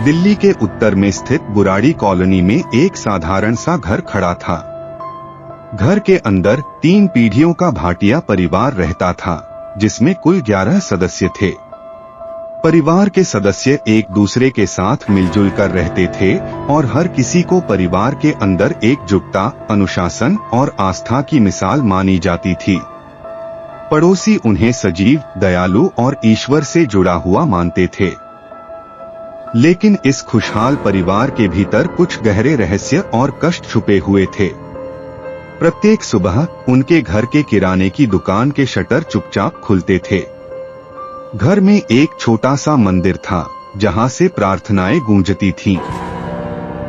दिल्ली के उत्तर में स्थित बुराड़ी कॉलोनी में एक साधारण सा घर खड़ा था। घर के अंदर 3 पीढ़ियों का भाटिया परिवार रहता था, जिसमें कुल 11 सदस्य थे। परिवार के सदस्य एक दूसरे के साथ मिलजुल कर रहते थे और हर किसी को परिवार के अंदर एकजुटता, अनुशासन और आस्था की मिसाल मानी जाती थी। पड़ोसी उन्हें सजीव, दयालु और ईश्वर से जुड़ा हुआ मानते थे। लेकिन इस खुशहाल परिवार के भीतर कुछ गहरे रहस्य और कष्ट छुपे हुए थे। प्रत्येक सुबह उनके घर के किराने की दुकान के शटर चुपचाप खुलते थे। घर में एक छोटा सा मंदिर था, जहां से प्रार्थनाएं गूंजती थीं।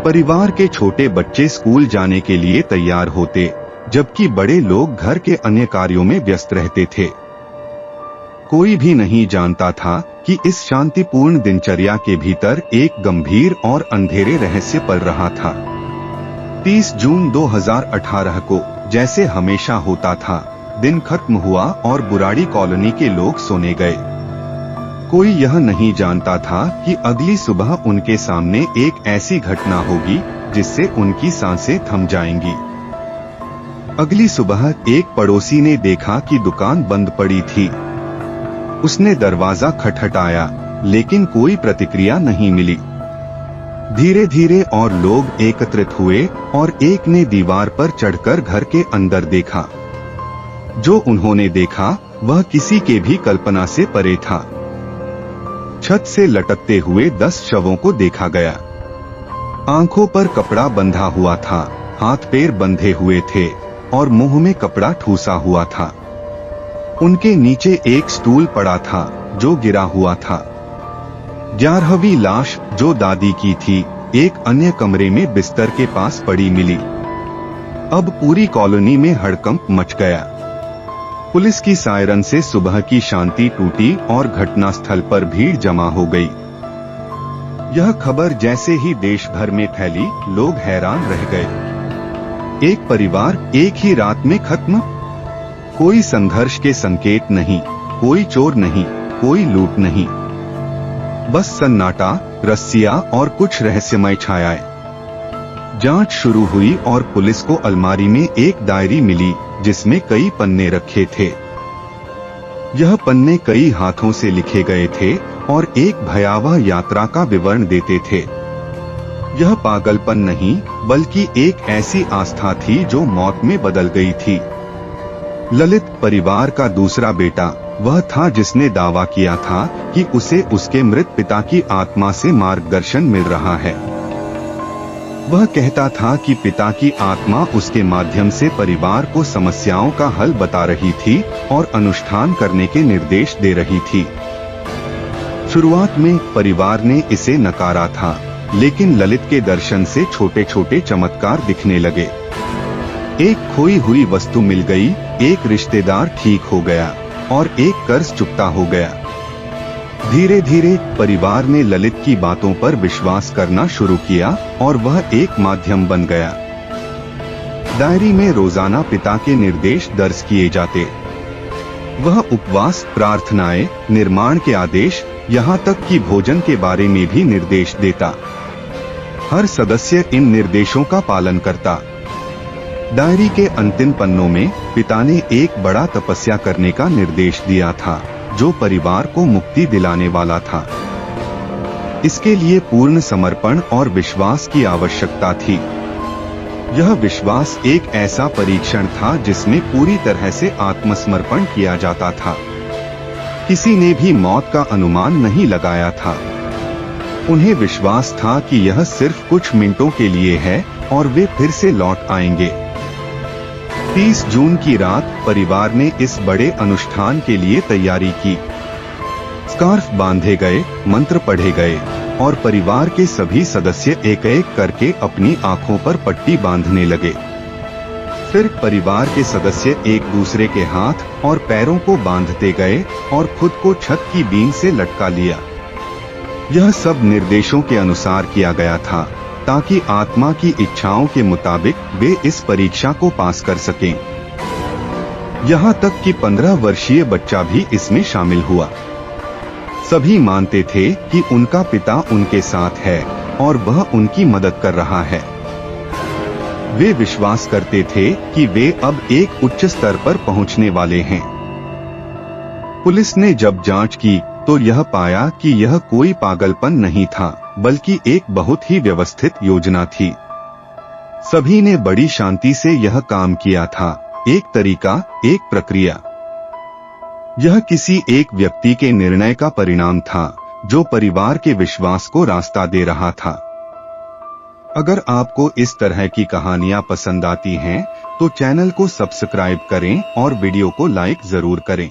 परिवार के छोटे बच्चे स्कूल जाने के लिए तैयार होते, जबकि बड़े लोग घर के अन्य कार्यों में व्यस्त रहते थे। कोई भी नहीं जानता था कि इस शांतिपूर्ण दिनचर्या के भीतर एक गंभीर और अंधेरे रहस्य पल रहा था। 30 जून 2018 को, जैसे हमेशा होता था, दिन खत्म हुआ और बुराड़ी कॉलोनी के लोग सोने गए। कोई यह नहीं जानता था कि अगली सुबह उनके सामने एक ऐसी घटना होगी जिससे उनकी सांसें थम जाएंगी। अगली सुबह एक पड़ोसी ने देखा कि दुकान बंद पड़ी थी। उसने दरवाजा खटखटाया, लेकिन कोई प्रतिक्रिया नहीं मिली। धीरे धीरे और लोग एकत्रित हुए और एक ने दीवार पर चढ़कर घर के अंदर देखा। जो उन्होंने देखा वह किसी के भी कल्पना से परे था। छत से लटकते हुए 10 शवों को देखा गया। आंखों पर कपड़ा बंधा हुआ था, हाथ पैर बंधे हुए थे और मुंह में कपड़ा ठूसा हुआ था। उनके नीचे एक स्टूल पड़ा था जो गिरा हुआ था। 11वीं लाश, जो दादी की थी, एक अन्य कमरे में बिस्तर के पास पड़ी मिली। अब पूरी कॉलोनी में हड़कंप मच गया। पुलिस की सायरन से सुबह की शांति टूटी और घटनास्थल पर भीड़ जमा हो गई। यह खबर जैसे ही देश भर में फैली, लोग हैरान रह गए। एक परिवार एक ही रात में खत्म। कोई संघर्ष के संकेत नहीं, कोई चोर नहीं, कोई लूट नहीं, बस सन्नाटा, रस्सियां और कुछ रहस्यमय छायाएं। जांच शुरू हुई और पुलिस को अलमारी में एक डायरी मिली जिसमें कई पन्ने रखे थे। यह पन्ने कई हाथों से लिखे गए थे और एक भयावह यात्रा का विवरण देते थे। यह पागलपन नहीं, बल्कि एक ऐसी आस्था थी जो मौत में बदल गई थी। ललित, परिवार का दूसरा बेटा, वह था जिसने दावा किया था कि उसे उसके मृत पिता की आत्मा से मार्गदर्शन मिल रहा है। वह कहता था कि पिता की आत्मा उसके माध्यम से परिवार को समस्याओं का हल बता रही थी और अनुष्ठान करने के निर्देश दे रही थी। शुरुआत में परिवार ने इसे नकारा था, लेकिन ललित के दर्शन से छोटे छोटे चमत्कार दिखने लगे। एक खोई हुई वस्तु मिल गई, एक रिश्तेदार ठीक हो गया और एक कर्ज चुकता हो गया। धीरे धीरे परिवार ने ललित की बातों पर विश्वास करना शुरू किया और वह एक माध्यम बन गया। डायरी में रोजाना पिता के निर्देश दर्ज किए जाते। वह उपवास, प्रार्थनाएं, निर्माण के आदेश, यहाँ तक कि भोजन के बारे में भी निर्देश देता। हर सदस्य इन निर्देशों का पालन करता। डायरी के अंतिम पन्नों में पिता ने एक बड़ा तपस्या करने का निर्देश दिया था, जो परिवार को मुक्ति दिलाने वाला था। इसके लिए पूर्ण समर्पण और विश्वास की आवश्यकता थी। यह विश्वास एक ऐसा परीक्षण था जिसमें पूरी तरह से आत्मसमर्पण किया जाता था। किसी ने भी मौत का अनुमान नहीं लगाया था। उन्हें विश्वास था कि यह सिर्फ कुछ मिनटों के लिए है और वे फिर से लौट आएंगे। 30 जून की रात परिवार ने इस बड़े अनुष्ठान के लिए तैयारी की। स्कार्फ बांधे गए, मंत्र पढ़े गए और परिवार के सभी सदस्य एक एक करके अपनी आंखों पर पट्टी बांधने लगे। फिर परिवार के सदस्य एक दूसरे के हाथ और पैरों को बांधते गए और खुद को छत की बीम से लटका लिया। यह सब निर्देशों के अनुसार किया गया था, ताकि आत्मा की इच्छाओं के मुताबिक वे इस परीक्षा को पास कर सकें। यहाँ तक कि 15 वर्षीय बच्चा भी इसमें शामिल हुआ। सभी मानते थे कि उनका पिता उनके साथ है और वह उनकी मदद कर रहा है। वे विश्वास करते थे कि वे अब एक उच्च स्तर पर पहुंचने वाले हैं। पुलिस ने जब जांच की तो यह पाया कि यह कोई पागलपन नहीं था, बल्कि एक बहुत ही व्यवस्थित योजना थी। सभी ने बड़ी शांति से यह काम किया था, एक तरीका, एक प्रक्रिया। यह किसी एक व्यक्ति के निर्णय का परिणाम था, जो परिवार के विश्वास को रास्ता दे रहा था। अगर आपको इस तरह की कहानियां पसंद आती हैं, तो चैनल को सब्सक्राइब करें और वीडियो को लाइक जरूर करें।